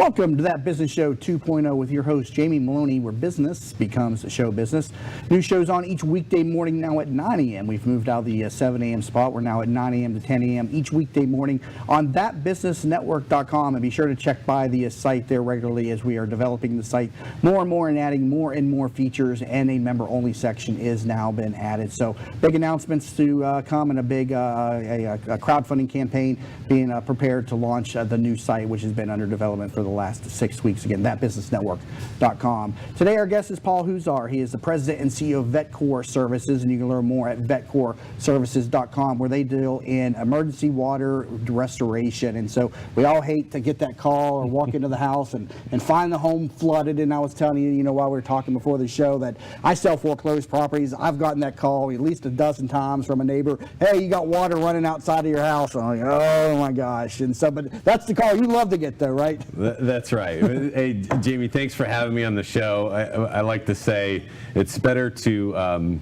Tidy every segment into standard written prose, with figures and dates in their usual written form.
Welcome to That Business Show 2.0 with your host, Jamie Maloney, where business becomes show business. New shows on each weekday morning now at 9 a.m. We've moved out of the 7 a.m. spot. We're now at 9 a.m. to 10 a.m. each weekday morning on thatbusinessnetwork.com. And be sure to check by the site there regularly as we are developing the site more and more and adding more and more features, and a member-only section is now been added. So big announcements to come, and a big a crowdfunding campaign being prepared to launch the new site, which has been under development for the last 6 weeks. Again, thatbusinessnetwork.com. Today our guest is Paul Huszar. He is the president and CEO of VetCor Services, and you can learn more at vetcorservices.com, where they deal in emergency water restoration. And so we all hate to get that call or walk into the house and find the home flooded. And I was telling you, while we were talking before the show, that I sell foreclosed properties. I've gotten that call at least a dozen times from a neighbor. Hey, you got water running outside of your house. I'm like, oh my gosh. And so, but that's the call you love to get, though, right? That's right. Hey, Jamie, thanks for having me on the show. I like to say it's better to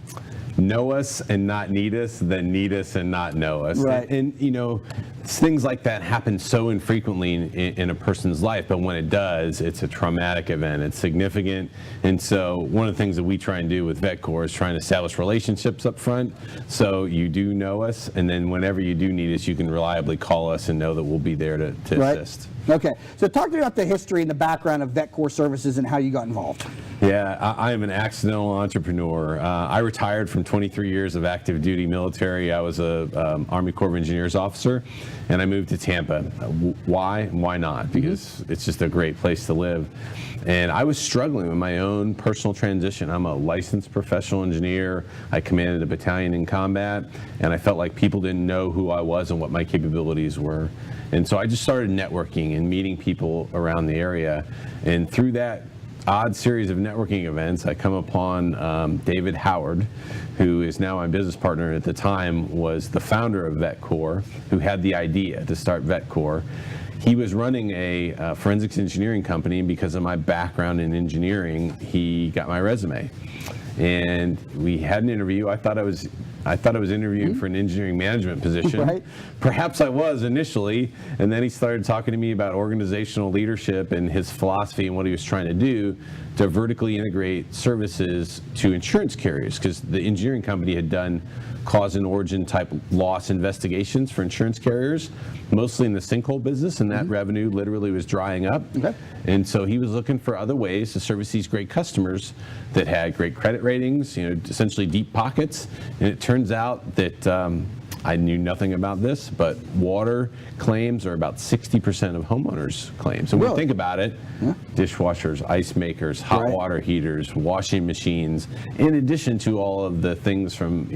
know us and not need us than need us and not know us. Right. And things like that happen so infrequently in a person's life, but when it does, it's a traumatic event. It's significant. And so one of the things that we try and do with VetCor is trying to establish relationships up front, so you do know us, and then whenever you do need us, you can reliably call us and know that we'll be there to right. assist. Okay, so talk to me about the history and the background of VetCor Services and how you got involved. Yeah, I am an accidental entrepreneur. I retired from 23 years of active duty military. I was a Army Corps of Engineers officer, and I moved to Tampa. Why? Why not? Because it's just a great place to live. And I was struggling with my own personal transition. I'm a licensed professional engineer. I commanded a battalion in combat, and I felt like people didn't know who I was and what my capabilities were. And so I just started networking and meeting people around the area. And through that odd series of networking events, I come upon David Howard, who is now my business partner, and at the time was the founder of VetCor, who had the idea to start VetCor. He was running a forensics engineering company, and because of my background in engineering, he got my resume. And we had an interview. I thought I was interviewing for an engineering management position. Right. Perhaps I was initially, and then he started talking to me about organizational leadership and his philosophy and what he was trying to do to vertically integrate services to insurance carriers, because the engineering company had done cause and origin type loss investigations for insurance carriers, mostly in the sinkhole business, and that revenue literally was drying up. Okay. And so he was looking for other ways to service these great customers that had great credit ratings, essentially deep pockets. And it turns out that I knew nothing about this, but water claims are about 60% of homeowners' claims. And when you think about it, dishwashers, ice makers, hot water heaters, washing machines, in addition to all of the things from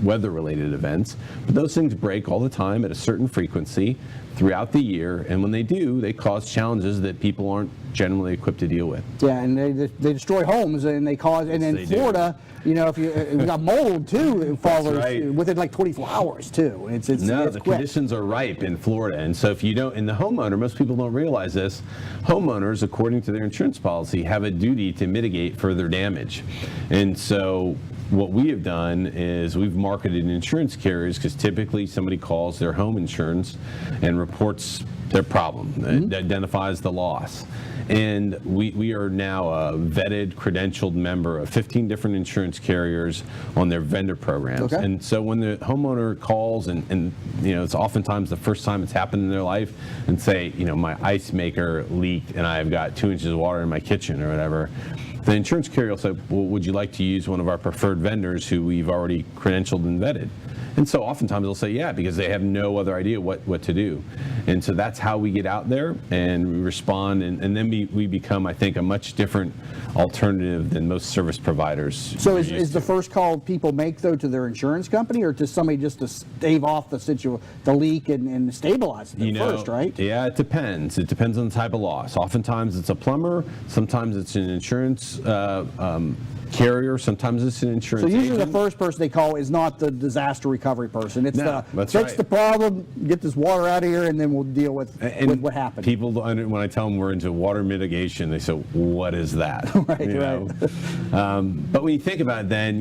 weather-related events. But those things break all the time at a certain frequency throughout the year, and when they do, they cause challenges that people aren't generally equipped to deal with. Yeah, and they destroy homes, and they cause, and in Florida, if we got mold too, it follows within like 24 hours too. It's the conditions are ripe in Florida, and so if you don't, in the homeowner, most people don't realize this, homeowners, according to their insurance policy, have a duty to mitigate further damage. And so what we have done is we've marketed insurance carriers, because typically somebody calls their home insurance and reports their problem, identifies the loss. And we are now a vetted, credentialed member of 15 different insurance carriers on their vendor programs. Okay. And so when the homeowner calls, and it's oftentimes the first time it's happened in their life, and say, my ice maker leaked and I've got 2 inches of water in my kitchen or whatever, the insurance carrier will say, well, would you like to use one of our preferred vendors who we've already credentialed and vetted? And so oftentimes they'll say, yeah, because they have no other idea what to do. And so that's how we get out there and we respond, and then we become, I think, a much different alternative than most service providers. So is the first call people make, though, to their insurance company, or to somebody just to stave off the leak and stabilize it first, right? Yeah, it depends. It depends on the type of loss. Oftentimes it's a plumber, sometimes it's an insurance carrier, sometimes it's an insurance agent. So usually agent. the first person they call is not the disaster recovery person. It's fix the problem, get this water out of here, and then we'll deal with what happened. People, when I tell them we're into water mitigation, they say, what is that? Right. But when you think about it, then,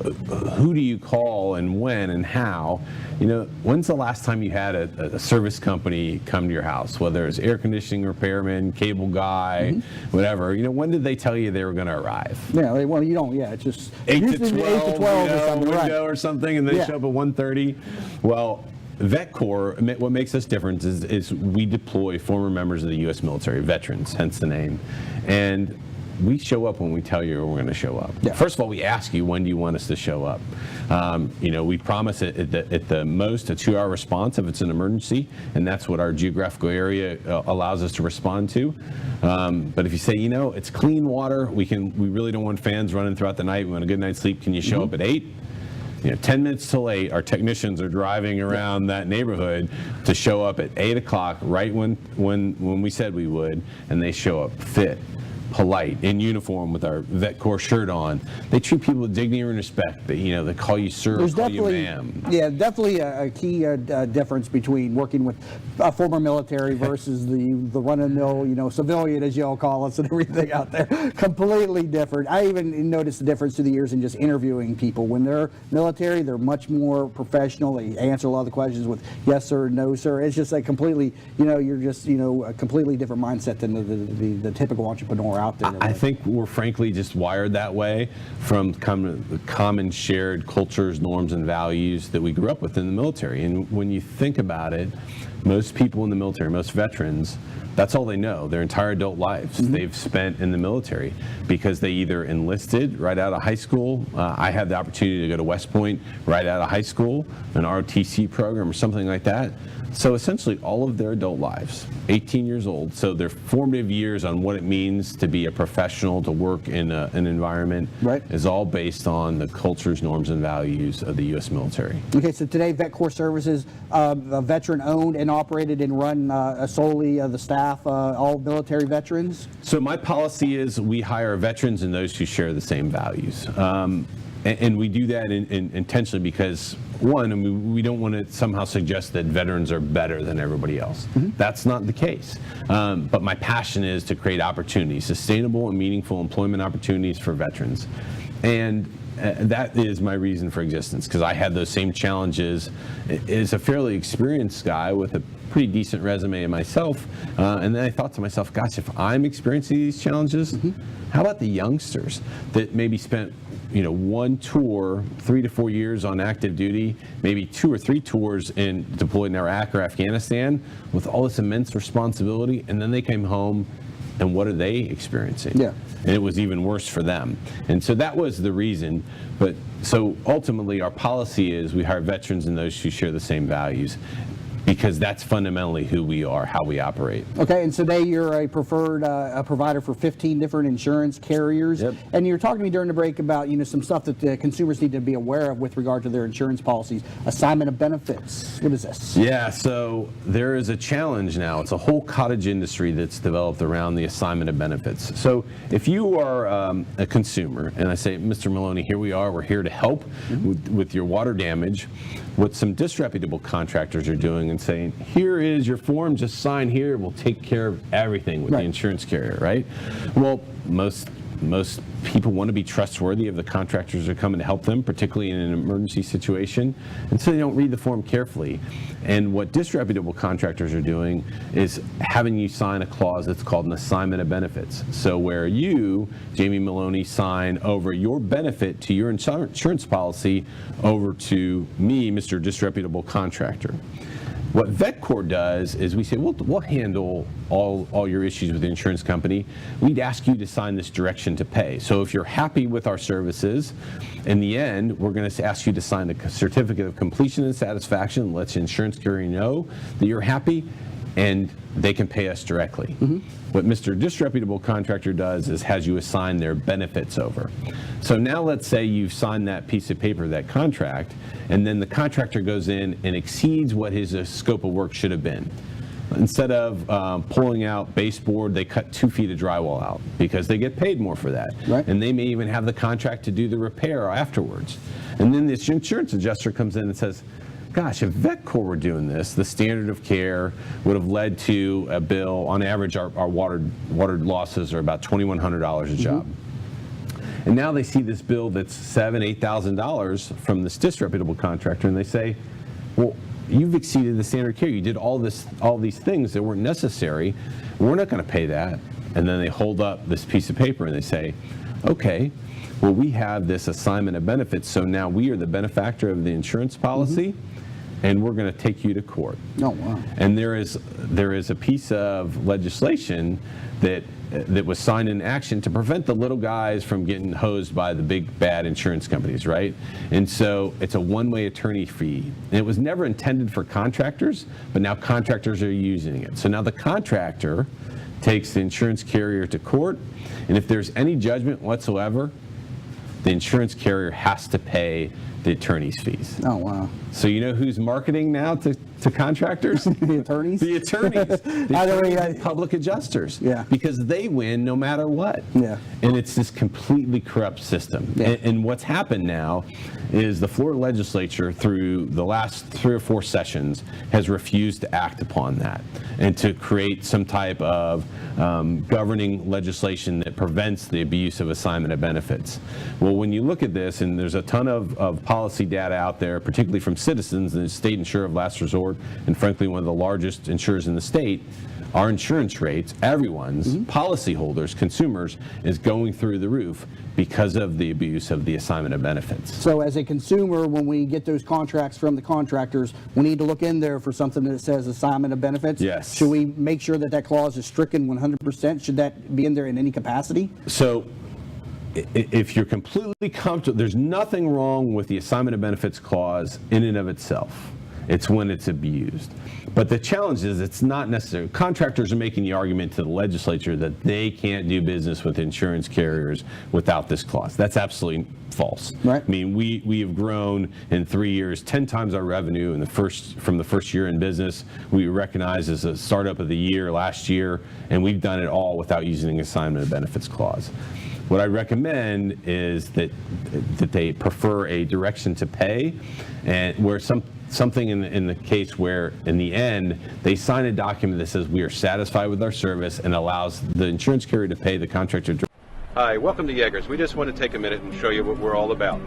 who do you call and when and how? When's the last time you had a service company come to your house, whether it's air conditioning repairman, cable guy, whatever? When did they tell you they were going to arrive? Yeah, well, you don't. Yeah, it's just 8 to usually 12, 8 to 12 or something, window right? or something, and they show up at 1:30. Well, VetCor, what makes us different is we deploy former members of the U.S. military, veterans, hence the name, and we show up when we tell you we're going to show up. Yeah. First of all, we ask you, when do you want us to show up? We promise at the most a 2-hour response if it's an emergency, and that's what our geographical area allows us to respond to. But if you say, it's clean water, we really don't want fans running throughout the night, we want a good night's sleep, can you show up at 8? 10 minutes till 8, our technicians are driving around that neighborhood to show up at 8 o'clock, right when we said we would, and they show up fit, polite, in uniform with our VetCor shirt on. They treat people with dignity and respect. They call you sir, There's call you definitely, ma'am. yeah, definitely a key difference between working with a former military versus the run-of-the-mill, civilian, as y'all call us, and everything out there. Completely different. I even noticed the difference through the years in just interviewing people. When they're military, they're much more professional. They answer a lot of the questions with yes sir, no sir. It's just a completely, you're just, a completely different mindset than the typical entrepreneur out there. I think we're frankly just wired that way from common shared cultures, norms, and values that we grew up with in the military. And when you think about it, most people in the military, most veterans, that's all they know their entire adult lives. They've spent in the military because they either enlisted right out of high school. I had the opportunity to go to West Point right out of high school, an ROTC program or something like that. So essentially all of their adult lives, 18 years old, so their formative years on what it means to be a professional, to work in an environment, right, is all based on the cultures, norms, and values of the U.S. military. Okay, so today VetCor Services, veteran-owned and operated and run solely the staff, all military veterans? So my policy is we hire veterans and those who share the same values. And we do that intentionally because, one, we don't want to somehow suggest that veterans are better than everybody else. That's not the case. But my passion is to create opportunities, sustainable and meaningful employment opportunities for veterans. And that is my reason for existence, because I had those same challenges as a fairly experienced guy with a pretty decent resume myself. And then I thought to myself, gosh, if I'm experiencing these challenges, how about the youngsters that maybe spent one tour, 3 to 4 years on active duty, maybe 2 or 3 tours deployed in Iraq or Afghanistan with all this immense responsibility, and then they came home, and what are they experiencing? Yeah. And it was even worse for them. And so that was the reason. But so ultimately our policy is we hire veterans and those who share the same values, because that's fundamentally who we are, how we operate. Okay, and today you're a preferred provider for 15 different insurance carriers. Yep. And you were talking to me during the break about some stuff that the consumers need to be aware of with regard to their insurance policies. Assignment of benefits. What is this? Yeah, so there is a challenge now. It's a whole cottage industry that's developed around the assignment of benefits. So if you are a consumer, and I say, Mr. Maloney, here we are, we're here to help with your water damage, what some disreputable contractors are doing and saying, here is your form, just sign here, we'll take care of everything with the insurance carrier, right? Well, most people want to be trustworthy of the contractors that are coming to help them, particularly in an emergency situation, and so they don't read the form carefully. And what disreputable contractors are doing is having you sign a clause that's called an assignment of benefits. So where you, Jamie Maloney, sign over your benefit to your insurance policy over to me, Mr. Disreputable Contractor. What VetCor does is we say, we'll handle all your issues with the insurance company. We'd ask you to sign this direction to pay. So if you're happy with our services, in the end, we're going to ask you to sign a certificate of completion and satisfaction, lets the insurance carrier know that you're happy, and they can pay us directly. What Mr. Disreputable Contractor does is has you assign their benefits over. So now let's say you've signed that piece of paper, that contract, and then the contractor goes in and exceeds what his scope of work should have been. Instead of pulling out baseboard, they cut 2 feet of drywall out because they get paid more for that. Right. And they may even have the contract to do the repair afterwards. And then this insurance adjuster comes in and says, gosh, if VetCor were doing this, the standard of care would have led to a bill. On average, our water losses are about $2,100 a job. And now they see this bill that's $7,000, $8,000 from this disreputable contractor, and they say, well, you've exceeded the standard care. You did all these things that weren't necessary. We're not going to pay that. And then they hold up this piece of paper and they say, okay, well, we have this assignment of benefits, so now we are the benefactor of the insurance policy, and we're going to take you to court. Oh, wow. And there is a piece of legislation that was signed in action to prevent the little guys from getting hosed by the big bad insurance companies, right? And so it's a one-way attorney fee. And it was never intended for contractors, but now contractors are using it. So now the contractor takes the insurance carrier to court, and if there's any judgment whatsoever, the insurance carrier has to pay the attorney's fees. Oh, wow. So you know who's marketing now to contractors? The attorneys? The attorneys. The attorneys and public adjusters. Yeah. Because they win no matter what. Yeah. And it's this completely corrupt system. Yeah. And what's happened now is the Florida legislature, through the last 3 or 4 sessions, has refused to act upon that and to create some type of governing legislation that prevents the abuse of assignment of benefits. Well, when you look at this, and there's a ton of policy data out there, particularly from Citizens, the state insurer of last resort, and frankly one of the largest insurers in the state, our insurance rates, everyone's, policyholders, consumers, is going through the roof because of the abuse of the assignment of benefits. So as a consumer, when we get those contracts from the contractors, we need to look in there for something that says assignment of benefits? Yes. Should we make sure that that clause is stricken 100%? Should that be in there in any capacity? So if you're completely comfortable, there's nothing wrong with the assignment of benefits clause in and of itself. It's when it's abused. But the challenge is it's not necessary. Contractors are making the argument to the legislature that they can't do business with insurance carriers without this clause. That's absolutely false. Right. I mean, we have grown in 3 years 10 times our revenue from the first year in business. We were recognized as a startup of the year last year, and we've done it all without using the assignment of benefits clause. What I recommend is that they prefer a direction to pay, and where something in the case where in the end they sign a document that says we are satisfied with our service and allows the insurance carrier to pay the contractor. Hi, welcome to Yeager's. We just want to take a minute and show you what we're all about.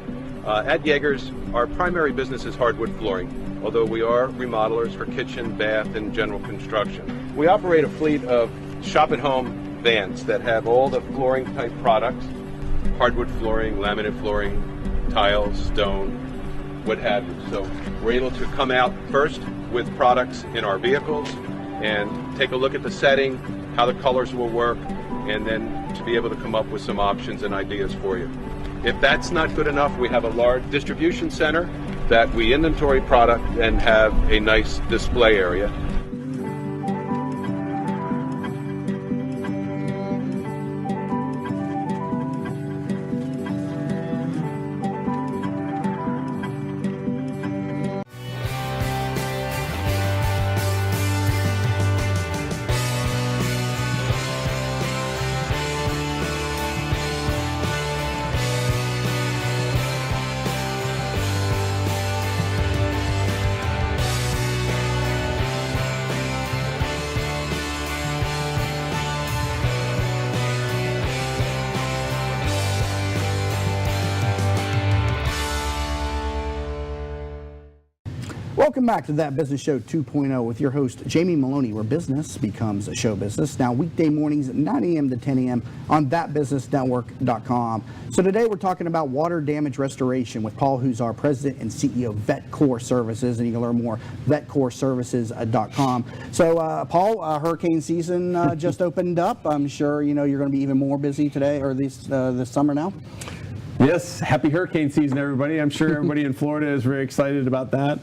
At Yeager's, our primary business is hardwood flooring, although we are remodelers for kitchen, bath, and general construction. We operate a fleet of shop-at-home vans that have all the flooring type products: hardwood flooring, laminate flooring, tiles, stone, what have you. So we're able to come out first with products in our vehicles and take a look at the setting, how the colors will work, and then to be able to come up with some options and ideas for you. If that's not good enough, we have a large distribution center that we inventory product and have a nice display area. Welcome back to That Business Show 2.0 with your host, Jamie Maloney, where business becomes a show business. Now, weekday mornings at 9 a.m. to 10 a.m. on thatbusinessnetwork.com. So today we're talking about water damage restoration with Paul Huszar, President and CEO of VetCor Services, and you can learn more at vetcorservices.com. So, Paul, hurricane season just opened up. I'm sure you know you're going to be even more busy today or this summer now. Yes, happy hurricane season, everybody. I'm sure everybody in Florida is very excited about that.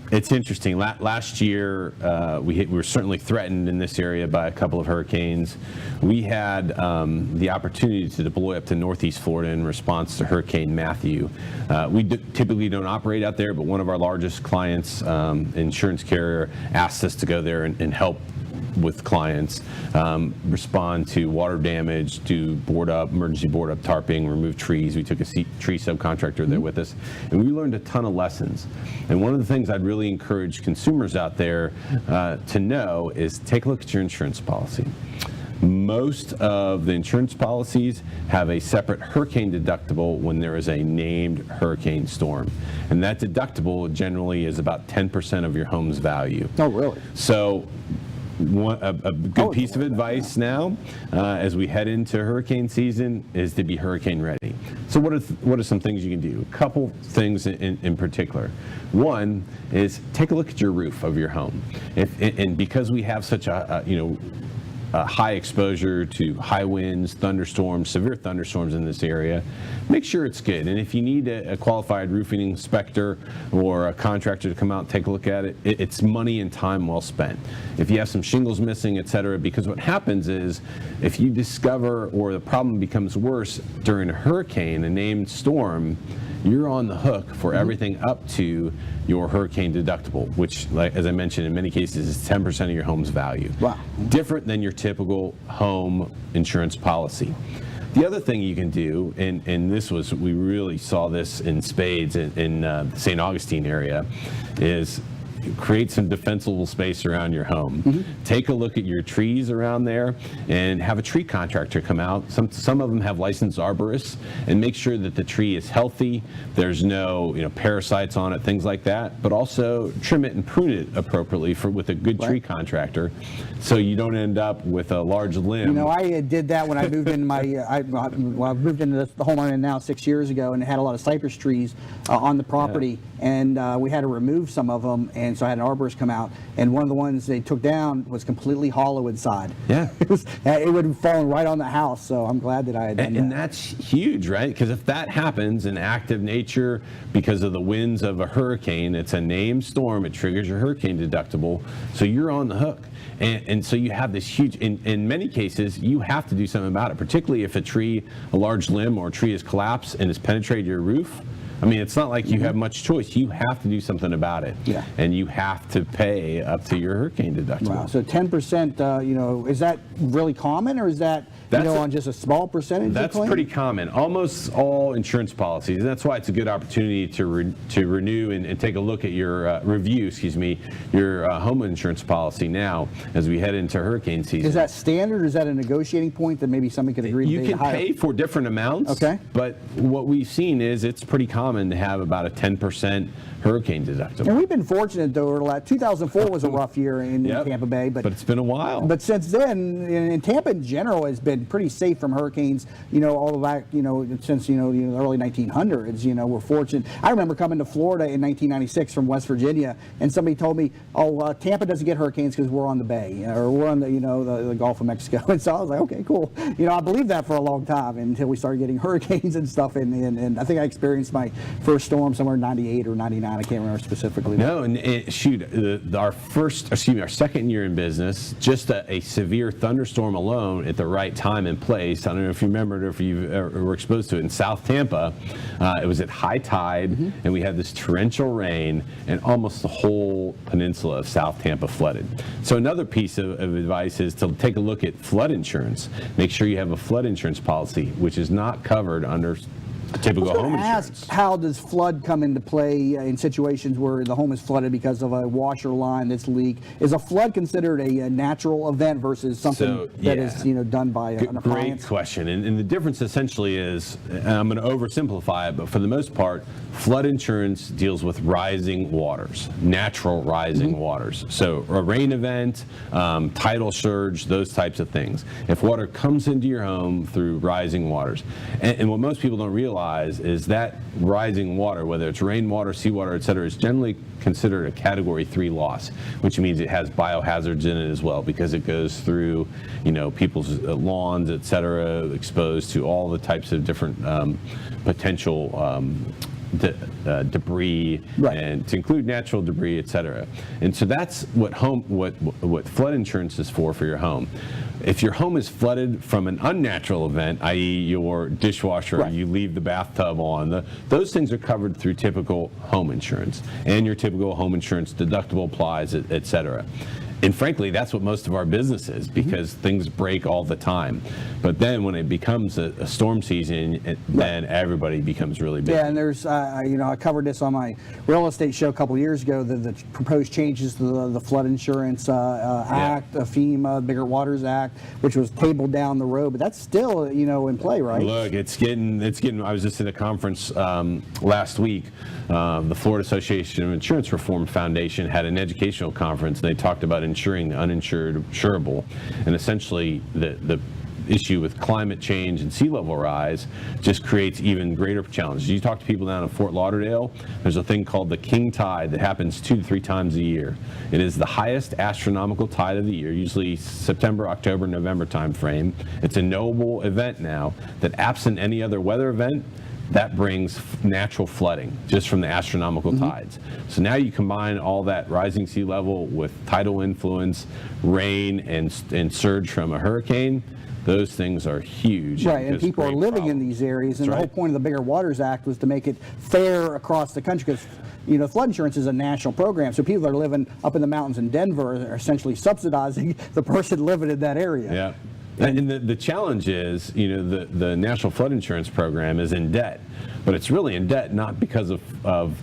It's interesting. Last year, we were certainly threatened in this area by a couple of hurricanes. We had the opportunity to deploy up to Northeast Florida in response to Hurricane Matthew. We typically don't operate out there, but one of our largest clients, insurance carrier, asked us to go there and help with clients, respond to water damage, do emergency board up tarping, remove trees. We took a tree subcontractor there with us, and we learned a ton of lessons. And one of the things I'd really encourage consumers out there to know is take a look at your insurance policy. Most of the insurance policies have a separate hurricane deductible when there is a named hurricane storm. And that deductible generally is about 10% of your home's value. Oh, really? So a good piece of advice now as we head into hurricane season is to be hurricane ready. So what are some things you can do? A couple things in particular. One is take a look at your roof of your home. And because we have such a high exposure to high winds, thunderstorms, severe thunderstorms in this area, make sure it's good. And if you need a qualified roofing inspector or a contractor to come out and take a look at it, it's money and time well spent. If you have some shingles missing, et cetera, because what happens is if you discover or the problem becomes worse during a hurricane, a named storm, you're on the hook for everything up to your hurricane deductible, which, like, as I mentioned, in many cases is 10% of your home's value. Wow. Different than your typical home insurance policy. The other thing you can do, and we really saw this in spades in the St. Augustine area, is create some defensible space around your home. Take a look at your trees around there and have a tree contractor come out. Some of them have licensed arborists, and make sure that the tree is healthy, there's no parasites on it, things like that, but also trim it and prune it approprially with a good tree contractor so you don't end up with a large limb. I did that when I moved in I moved into the home I'm in now 6 years ago, and it had a lot of cypress trees on the property, and we had to remove some of them, and so I had an arborist come out, and one of the ones they took down was completely hollow inside. Yeah. It would have fallen right on the house, so I'm glad that I had done that. And that's huge, right? Because if that happens in active nature because of the winds of a hurricane, it's a named storm, it triggers your hurricane deductible, so you're on the hook. And so you have this huge, in many cases, you have to do something about it, particularly if a large limb or a tree has collapsed and has penetrated your roof. I mean, it's not like you have much choice. You have to do something about it. Yeah. And you have to pay up to your hurricane deductible. Wow. So 10%, is that really common, or is that on just a small percentage? That's pretty common. Almost all insurance policies. And that's why it's a good opportunity to renew and take a look at your review your home insurance policy now as we head into hurricane season. Is that standard, or is that a negotiating point that maybe somebody could agree to? You can pay for different amounts. Okay. But what we've seen is it's pretty common to have about a 10% hurricane deductible. And we've been fortunate, though. 2004 was a rough year in Tampa Bay, but it's been a while. But since then, and Tampa in general has been pretty safe from hurricanes. All the back, since the early 1900s. We're fortunate. I remember coming to Florida in 1996 from West Virginia, and somebody told me, Tampa doesn't get hurricanes because we're on the bay, or we're on the Gulf of Mexico. And so I was like, okay, cool. I believed that for a long time until we started getting hurricanes and stuff. And I think I experienced my first storm somewhere in 98 or 99. I can't remember specifically. No, and our second year in business, just a severe thunderstorm alone at the right time and place. I don't know if you remembered or if you were exposed to it in South Tampa. It was at high tide, and we had this torrential rain, and almost the whole peninsula of South Tampa flooded. So another piece of advice is to take a look at flood insurance. Make sure you have a flood insurance policy, which is not covered under typical home insurance. How does flood come into play in situations where the home is flooded because of a washer line that's leaked? Is a flood considered a natural event versus something that is done by an appliance? Great question. And the difference essentially is, and I'm going to oversimplify it, but for the most part, flood insurance deals with rising waters, natural rising waters. So a rain event, tidal surge, those types of things. If water comes into your home through rising waters, and what most people don't realize is that rising water, whether it's rainwater, seawater, et cetera, is generally considered a Category 3 loss, which means it has biohazards in it as well, because it goes through, people's lawns, et cetera, exposed to all the types of different potential debris, and to include natural debris, et cetera. And so that's what flood insurance is for your home. If your home is flooded from an unnatural event, i.e. your dishwasher, you leave the bathtub on, those things are covered through typical home insurance, and your typical home insurance deductible applies, et cetera. And frankly, that's what most of our business is, because things break all the time. But then when it becomes a storm season, then everybody becomes really busy. Yeah, and there's, I covered this on my real estate show a couple of years ago, the proposed changes to the Flood Insurance Act, FEMA, Bigger Waters Act, which was tabled down the road, but that's still, in play, right? Look, it's getting, I was just at a conference last week. The Florida Association of Insurance Reform Foundation had an educational conference, and they talked about insuring the uninsured insurable. And essentially, the issue with climate change and sea level rise just creates even greater challenges. You talk to people down in Fort Lauderdale, there's a thing called the king tide that happens 2 to 3 times a year. It is the highest astronomical tide of the year, usually September, October, November time frame. It's a knowable event now that, absent any other weather event, that brings natural flooding just from the astronomical tides. So now you combine all that rising sea level with tidal influence, rain, and surge from a hurricane. Those things are huge. Right, and people are living in these areas, and the whole point of the Bigger Waters Act was to make it fair across the country, because flood insurance is a national program, so people that are living up in the mountains in Denver are essentially subsidizing the person living in that area. Yeah. And the challenge is, the National Flood Insurance Program is in debt, but it's really in debt not because of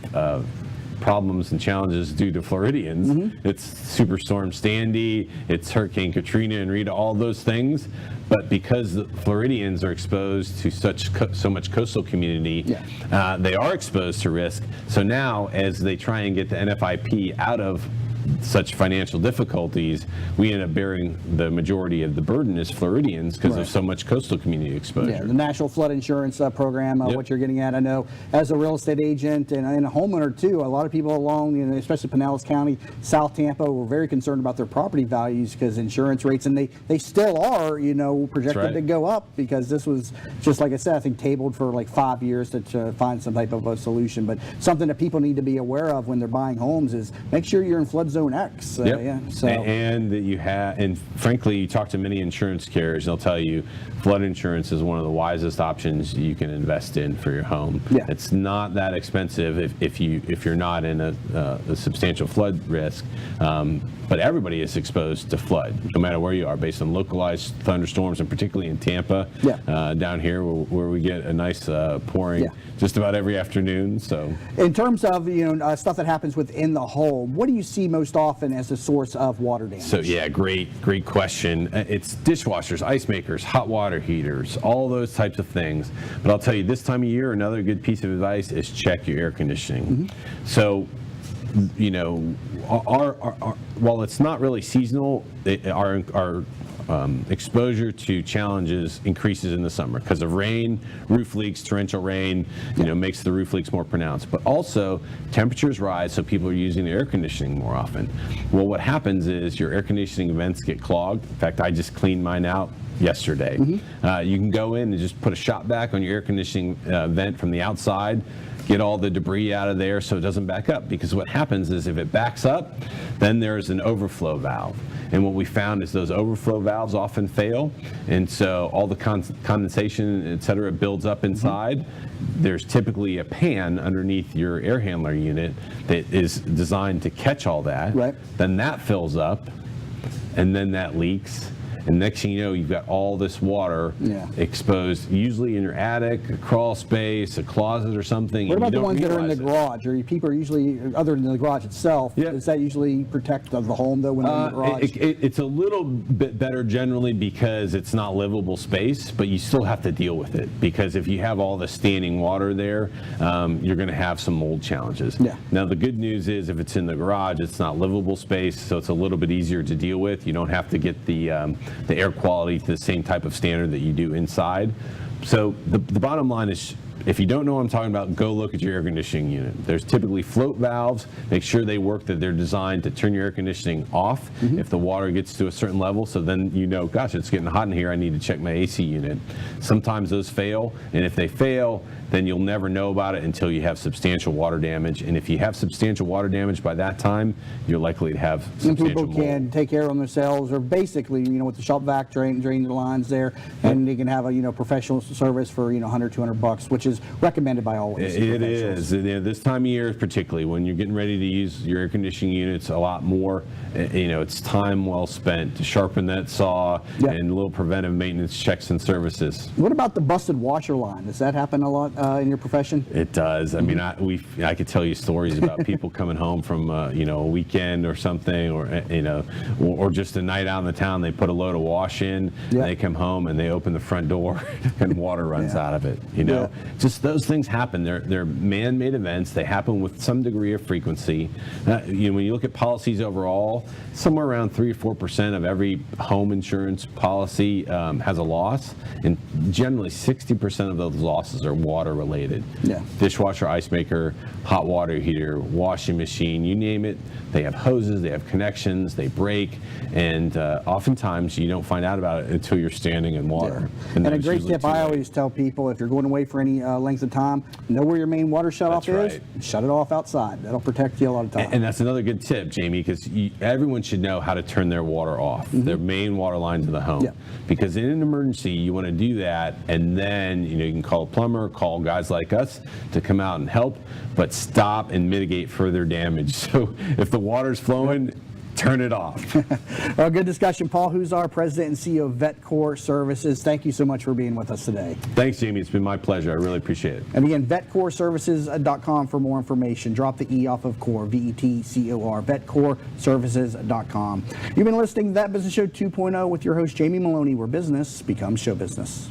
problems and challenges due to Floridians. It's Superstorm Sandy, it's Hurricane Katrina and Rita, all those things. But because the Floridians are exposed to so much coastal community, they are exposed to risk. So now, as they try and get the NFIP out of such financial difficulties, we end up bearing the majority of the burden as Floridians because of so much coastal community exposure. Yeah, the National Flood Insurance Program, what you're getting at. I know as a real estate agent and a homeowner too, a lot of people along, especially Pinellas County, South Tampa, were very concerned about their property values because insurance rates, and they still are, projected to go up, because this was, just like I said, I think tabled for like 5 years to find some type of a solution. But something that people need to be aware of when they're buying homes is make sure you're in flood zone X. And that you have, and frankly, you talk to many insurance carriers, they'll tell you flood insurance is one of the wisest options you can invest in for your home. It's not that expensive if you're not in a substantial flood risk. But everybody is exposed to flood, no matter where you are, based on localized thunderstorms, and particularly in Tampa, down here where we get a nice pouring just about every afternoon. So, in terms of stuff that happens within the home, what do you see most often as a source of water damage? So great question. It's dishwashers, ice makers, hot water heaters, all those types of things. But I'll tell you, this time of year, another good piece of advice is check your air conditioning. So, while it's not really seasonal, our exposure to challenges increases in the summer because of rain, roof leaks, torrential rain, makes the roof leaks more pronounced. But also, temperatures rise, so people are using the air conditioning more often. Well, what happens is your air conditioning vents get clogged. In fact, I just cleaned mine out yesterday. You can go in and just put a shop vac on your air conditioning vent from the outside, get all the debris out of there so it doesn't back up, because what happens is if it backs up, then there's an overflow valve. And what we found is those overflow valves often fail, and so all the condensation, et cetera, builds up inside. There's typically a pan underneath your air handler unit that is designed to catch all that. Then that fills up, and then that leaks. And next thing you know, you've got all this water exposed, usually in your attic, a crawl space, a closet or something. What about the ones that are in the garage? Or people are usually, other than the garage itself, does that usually protect the home, though, when they're in the garage? It's a little bit better generally because it's not livable space, but you still have to deal with it. Because if you have all the standing water there, you're going to have some mold challenges. Now, the good news is if it's in the garage, it's not livable space, so it's a little bit easier to deal with. You don't have to get the air quality to the same type of standard that you do inside. So the bottom line is, if you don't know what I'm talking about, go look at your air conditioning unit. There's typically float valves. Make sure they work, that they're designed to turn your air conditioning off if the water gets to a certain level, so then gosh, it's getting hot in here, I need to check my AC unit. Sometimes those fail, and if they fail, then you'll never know about it until you have substantial water damage. And if you have substantial water damage by that time, you're likely to have And substantial people can mold. take care of themselves, or basically, with the shop vac drain the lines there, and they can have a professional service for $100, $200, which is recommended by all It is. This time of year, particularly when you're getting ready to use your air conditioning units a lot more, it's time well spent to sharpen that saw and little preventive maintenance checks and services. What about the busted washer line? Does that happen a lot in your profession? It does. I mean, I could tell you stories about people coming home from a weekend or something, or just a night out in the town. They put a load of wash in, and they come home and they open the front door and water runs out of it. Just those things happen. They're man-made events. They happen with some degree of frequency. When you look at policies overall, somewhere around 3 or 4% of every home insurance policy has a loss, and generally 60% of those losses are water related. Dishwasher, ice maker, hot water heater, washing machine, you name it. They have hoses, they have connections, they break, and oftentimes you don't find out about it until you're standing in water. And a great tip I always tell people, if you're going away for any length of time, know where your main water shutoff is, shut it off outside. That'll protect you a lot of time. And that's another good tip, Jamie, because everyone should know how to turn their water off, their main water lines of the home. Because in an emergency, you want to do that, and then you can call a plumber, call guys like us to come out and help, but stop and mitigate further damage. So if the water's flowing, turn it off. Well, good discussion. Paul Huszar, President and CEO of VetCor Services. Thank you so much for being with us today. Thanks, Jamie. It's been my pleasure. I really appreciate it. And again, vetcorservices.com for more information. Drop the E off of core, VETCOR, vetcorservices.com. You've been listening to That Business Show 2.0 with your host, Jamie Maloney, where business becomes show business.